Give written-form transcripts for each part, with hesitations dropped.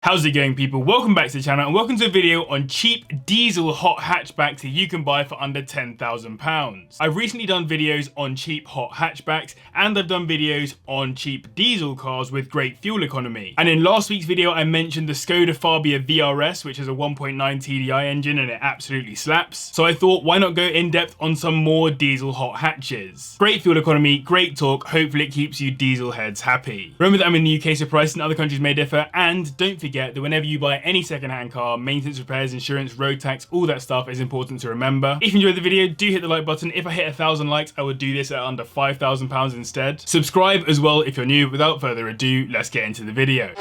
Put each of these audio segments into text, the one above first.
How's it going, people? Welcome back to the channel and welcome to a video on cheap diesel hot hatchbacks that you can buy for under £10,000. I've recently done videos on cheap hot hatchbacks and I've done videos on cheap diesel cars with great fuel economy. And in last week's video I mentioned the Skoda Fabia VRS, which is a 1.9 TDI engine and it absolutely slaps. So I thought, why not go in depth on some more diesel hot hatches? Great fuel economy, great torque, hopefully it keeps you diesel heads happy. Remember that I'm in the UK, so prices in other countries may differ, and don't forget that whenever you buy any second-hand car, maintenance, repairs, insurance, road tax, all that stuff is important to remember. If you enjoyed the video, do hit the like button. If I hit 1,000 likes, I would do this at under £5,000 instead. Subscribe as well if you're new. Without further ado, let's get into the video.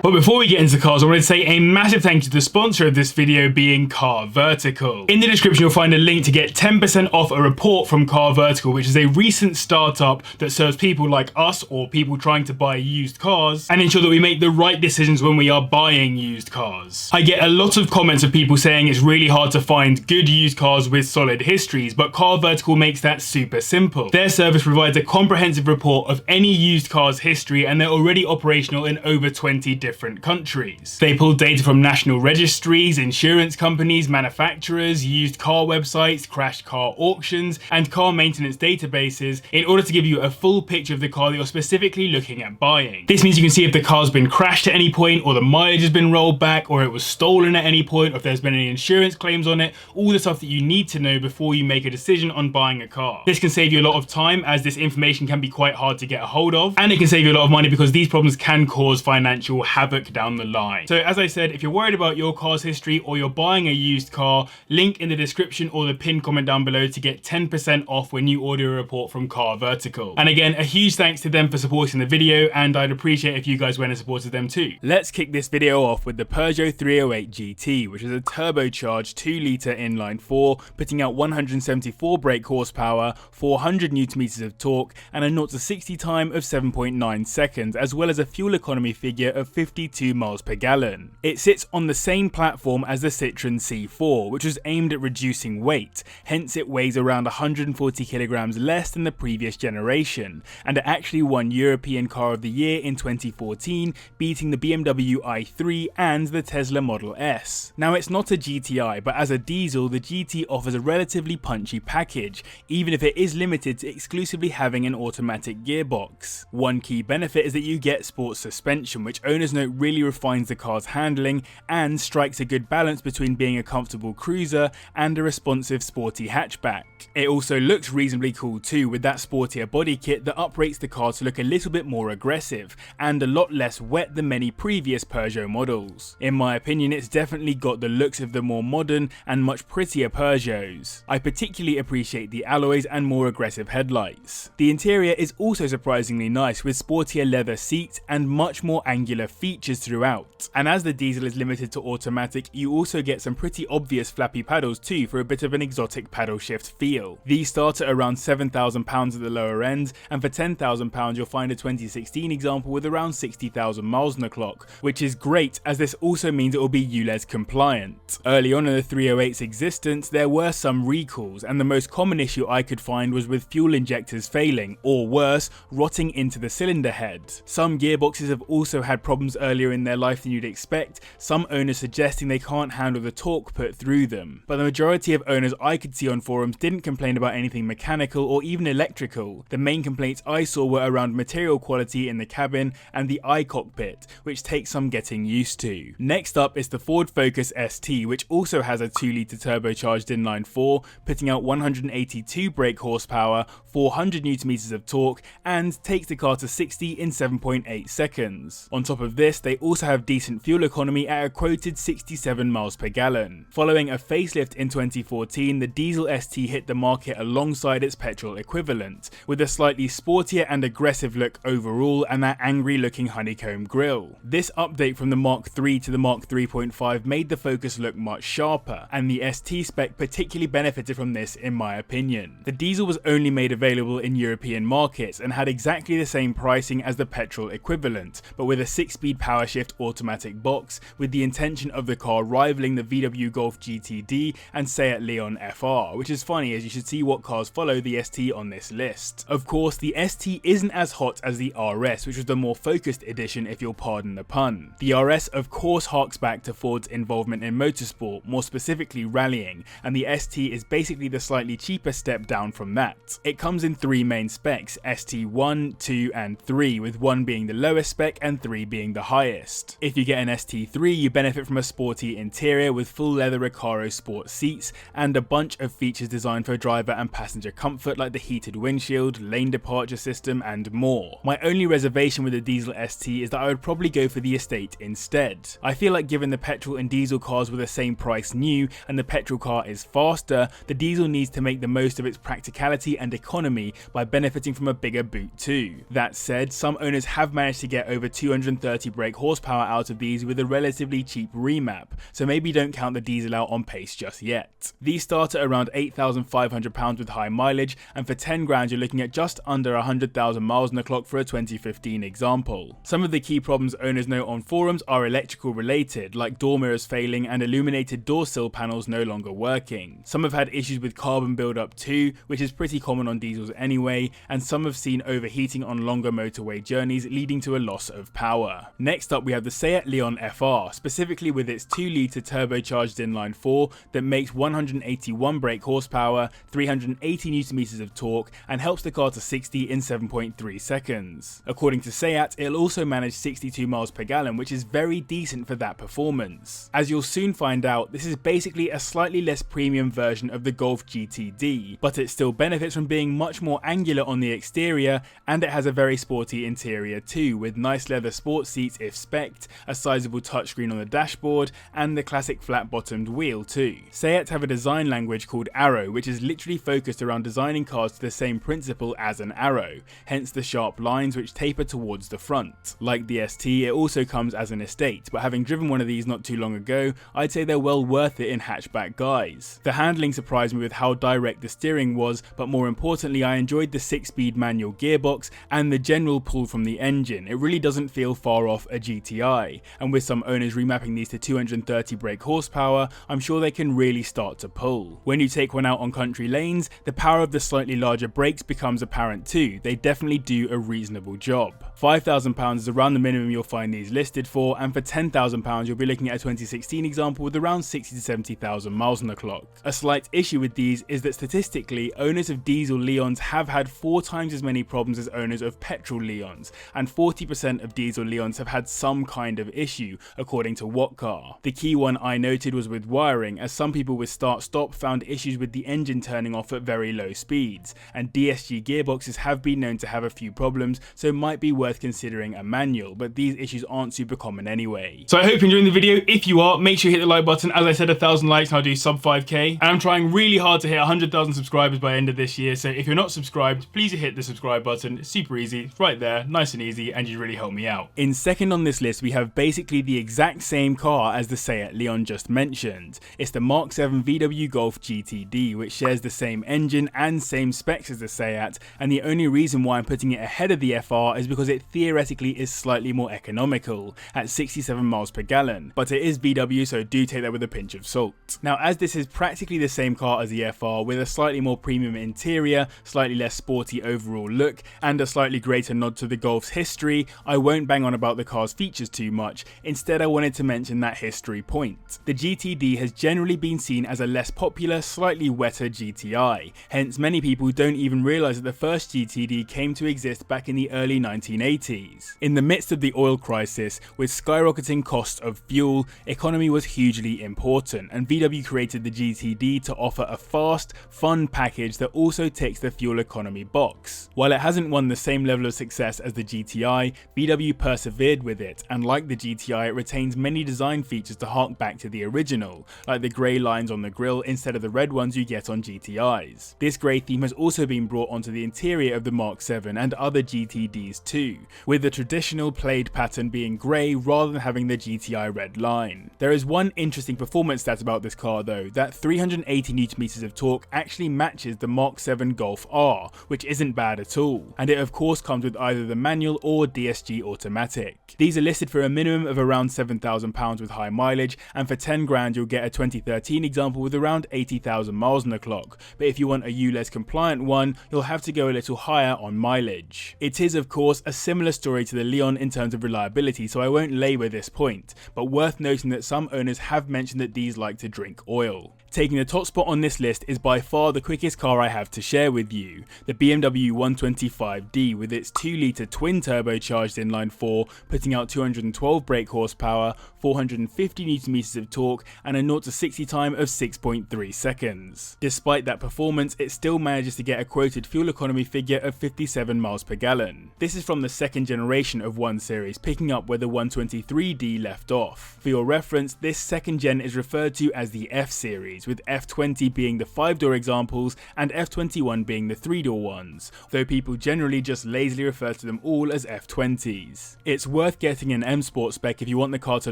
But before we get into cars, I wanted to say a massive thank you to the sponsor of this video being CarVertical. In the description, you'll find a link to get 10% off a report from CarVertical, which is a recent startup that serves people like us or people trying to buy used cars and ensure that we make the right decisions when we are buying used cars. I get a lot of comments of people saying it's really hard to find good used cars with solid histories, but CarVertical makes that super simple. Their service provides a comprehensive report of any used car's history and they're already operational in over 20 different countries. They pull data from national registries, insurance companies, manufacturers, used car websites, crashed car auctions, and car maintenance databases in order to give you a full picture of the car that you're specifically looking at buying. This means you can see if the car's been crashed at any point, or the mileage has been rolled back, or it was stolen at any point, or if there's been any insurance claims on it, all the stuff that you need to know before you make a decision on buying a car. This can save you a lot of time, as this information can be quite hard to get a hold of, and it can save you a lot of money because these problems can cause financial havoc down the line. So as I said, if you're worried about your car's history or you're buying a used car, link in the description or the pinned comment down below to get 10% off when you order a report from CarVertical. And again, a huge thanks to them for supporting the video, and I'd appreciate if you guys went and supported them too. Let's kick this video off with the Peugeot 308 GT, which is a turbocharged 2-litre inline 4, putting out 174 brake horsepower, 400 Nm of torque, and a 0 to 60 time of 7.9 seconds, as well as a fuel economy figure of 52 miles per gallon. It sits on the same platform as the Citroen C4, which was aimed at reducing weight, hence it weighs around 140 kilograms less than the previous generation, and it actually won European Car of the Year in 2014, beating the BMW i3 and the Tesla Model S. Now it's not a GTI, but as a diesel, the GT offers a relatively punchy package, even if it is limited to exclusively having an automatic gearbox. One key benefit is that you get sports suspension, which owners note really refines the car's handling and strikes a good balance between being a comfortable cruiser and a responsive sporty hatchback. It also looks reasonably cool too, with that sportier body kit that uprates the car to look a little bit more aggressive and a lot less wet than many previous Peugeot models. In my opinion, it's definitely got the looks of the more modern and much prettier Peugeots. I particularly appreciate the alloys and more aggressive headlights. The interior is also surprisingly nice, with sportier leather seats and much more angular features throughout. And as the diesel is limited to automatic, you also get some pretty obvious flappy paddles too for a bit of an exotic paddle shift feel. These start at around £7,000 at the lower end, and for £10,000 you'll find a 2016 example with around 60,000 miles on the clock, which is great as this also means it will be ULEZ compliant. Early on in the 308's existence there were some recalls, and the most common issue I could find was with fuel injectors failing, or worse, rotting into the cylinder head. Some gearboxes have also had problems earlier in their life than you'd expect, some owners suggesting they can't handle the torque put through them. But the majority of owners I could see on forums didn't complain about anything mechanical or even electrical. The main complaints I saw were around material quality in the cabin and the iCockpit, which takes some getting used to. Next up is the Ford Focus ST, which also has a 2-litre turbocharged inline 4, putting out 182 brake horsepower, 400 Nm of torque, and takes the car to 60 in 7.8 seconds. On top of this, they also have decent fuel economy at a quoted 67 miles per gallon. Following a facelift in 2014, the diesel ST hit the market alongside its petrol equivalent, with a slightly sportier and aggressive look overall and that angry looking honeycomb grille. This update from the Mark III to the Mark 3.5 made the Focus look much sharper, and the ST spec particularly benefited from this in my opinion. The diesel was only made available in European markets and had exactly the same pricing as the petrol equivalent, but with a 6-speed power shift automatic box, with the intention of the car rivaling the VW Golf GTD and Seat Leon FR, which is funny as you should see what cars follow the ST on this list. Of course, the ST isn't as hot as the RS, which was the more focused edition if you'll pardon the pun. The RS of course harks back to Ford's involvement in motorsport, more specifically rallying, and the ST is basically the slightly cheaper step down from that. It comes in 3 main specs, ST1, 2 and 3, with 1 being the lowest spec and 3 being the highest. If you get an ST3, you benefit from a sporty interior with full leather Recaro sport seats and a bunch of features designed for driver and passenger comfort like the heated windshield, lane departure system and more. My only reservation with the diesel ST is that I would probably go for the Estate instead. I feel like given the petrol and diesel cars were the same price new and the petrol car is faster, the diesel needs to make the most of its practicality and economy by benefiting from a bigger boot too. That said, some owners have managed to get over 230 brake horsepower out of these with a relatively cheap remap, so maybe don't count the diesel out on pace just yet. These start at around £8,500 with high mileage, and for 10 grand you're looking at just under 100,000 miles on the clock for a 2015 example. Some of the key problems owners note on forums are electrical related, like door mirrors failing and illuminated door sill panels no longer working. Some have had issues with carbon buildup too, which is pretty common on diesels anyway, and some have seen overheating on longer motorway journeys leading to a loss of power. Next up we have the Seat Leon FR, specifically with its 2-litre turbocharged inline 4 that makes 181 brake horsepower, 380 Nm of torque and helps the car to 60 in 7.3 seconds. According to Seat, it'll also manage 62 miles per gallon, which is very decent for that performance. As you'll soon find out, this is basically a slightly less premium version of the Golf GTD, but it still benefits from being much more angular on the exterior, and it has a very sporty interior too, with nice leather sports seats if spec'd, a sizable touchscreen on the dashboard, and the classic flat-bottomed wheel too. Seat have a design language called Arrow, which is literally focused around designing cars to the same principle as an arrow, hence the sharp lines which taper towards the front. Like the ST, it also comes as an Estate, but having driven one of these not too long ago, I'd say they're well worth it in hatchback guise. The handling surprised me with how direct the steering was, but more importantly I enjoyed the 6-speed manual gearbox and the general pull from the engine. It really doesn't feel far off a GTI, and with some owners remapping these to 230 brake horsepower, I'm sure they can really start to pull. When you take one out on country lanes, the power of the slightly larger brakes becomes apparent too. They definitely do a reasonable job. £5,000 is around the minimum you'll find these listed for, and for £10,000 you'll be looking at a 2016 example with around 60 to 70,000 miles on the clock. A slight issue with these is that statistically, owners of diesel Leons have had 4 times as many problems as owners of petrol Leons, and 40% of diesel Leons have had some kind of issue, according to What Car. The key one I noted was with wiring, as some people with start-stop found issues with the engine turning off at very low speeds, and DSG gearboxes have been known to have a few problems, so it might be worth considering a manual, but these issues aren't super common anyway. So I hope you're enjoying the video. If you are, make sure you hit the like button. As I said, 1,000 likes and I'll do sub 5k, and I'm trying really hard to hit 100,000 subscribers by the end of this year, so if you're not subscribed, please hit the subscribe button. It's super easy, it's right there, nice and easy, and you really help me out. In second on this list we have basically the exact same car as the Seat Leon just mentioned. It's the Mark 7 VW Golf GTD, which shares the same engine and same specs as the Seat, and the only reason why I'm putting it ahead of the FR is because it theoretically is slightly more economical at 67 miles per gallon, but it is VW, so do take that with a pinch of salt. Now, as this is practically the same car as the FR with a slightly more premium interior, slightly less sporty overall look, and a slightly greater nod to the Golf's history, I won't bang on about the car's features too much. Instead, I wanted to mention that history point. The GTD has generally been seen as a less popular, slightly wetter GTI, hence many people don't even realise that the first GTD came to exist back in the early 1980s. In the midst of the oil crisis, with skyrocketing costs of fuel, economy was hugely important, and VW created the GTD to offer a fast, fun package that also ticks the fuel economy box. While it hasn't won the same level of success as the GTI, VW persevered with it, and like the GTI, it retains many design features to hark back to the original, like the grey lines on the grille instead of the red ones you get on GTIs. This grey theme has also been brought onto the interior of the Mark 7 and other GTDs too, with the traditional plaid pattern being grey rather than having the GTI red line. There is one interesting performance stat about this car though, that 380 Nm of torque actually matches the Mark 7 Golf R, which isn't bad at all, and it of course comes with either the manual or DSG automatic. These are listed for a minimum of around £7,000 with high mileage, and for 10 grand you'll get a 2013 example with around 80,000 miles on the clock, but if you want a ULEZ compliant one, you'll have to go a little higher on mileage. It is of course a similar story to the Leon in terms of reliability, so I won't labour this point, but worth noting that some owners have mentioned that these like to drink oil. Taking the top spot on this list is by far the quickest car I have to share with you, the BMW 125D with its 2-litre twin turbocharged inline 4, putting out 212 brake horsepower, 450 Nm of torque and a 0 to 60 time of 6.3 seconds. Despite that performance, it still manages to get a quoted fuel economy figure of 57 miles per gallon. This is from the second generation of 1 Series, picking up where the 123D left off. For your reference, this second gen is referred to as the F Series, with F20 being the 5-door examples and F21 being the 3-door ones, though people generally just lazily refer to them all as F20s. It's worth getting an M Sport spec if you want the car to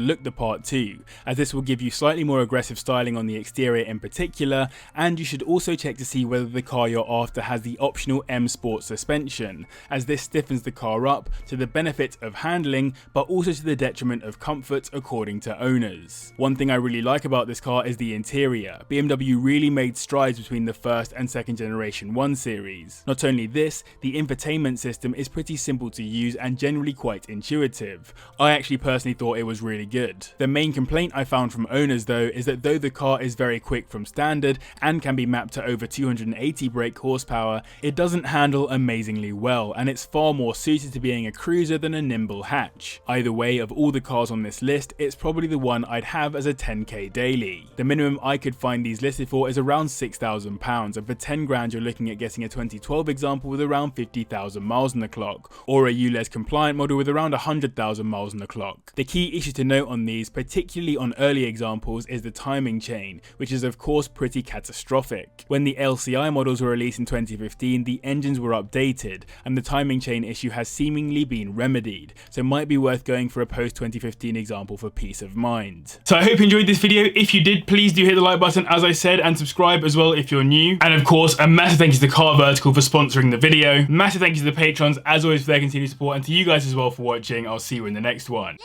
look the part too, as this will give you slightly more aggressive styling on the exterior in particular, and you should also check to see whether the car you're after has the optional M Sport suspension, as this stiffens the car up to the benefit of handling but also to the detriment of comfort according to owners. One thing I really like about this car is the interior. BMW really made strides between the first and second generation 1 Series. Not only this, the infotainment system is pretty simple to use and generally quite intuitive. I actually personally thought it was really good. The main complaint I found from owners though is that though the car is very quick from standard and can be mapped to over 280 brake horsepower, it doesn't handle amazingly well, and it's far more suited to being a cruiser than a nimble hatch. Either way, of all the cars on this list, it's probably the one I'd have as a 10k daily. The minimum I could find these listed for is around £6,000, and for 10 grand you're looking at getting a 2012 example with around 50,000 miles on the clock, or a ULEZ compliant model with around 100,000 miles on the clock. The key issue to note on these, particularly on early examples, is the timing chain, which is of course pretty catastrophic. When the LCI models were released in 2015, the engines were updated, and the timing chain issue has seemingly been remedied, so it might be worth going for a post 2015 example for peace of mind. So I hope you enjoyed this video. If you did, please do hit the like button as I said, and subscribe as well if you're new. And of course, a massive thank you to CarVertical for sponsoring the video. Massive thank you to the patrons as always for their continued support, and to you guys as well for watching. I'll see you in the next one.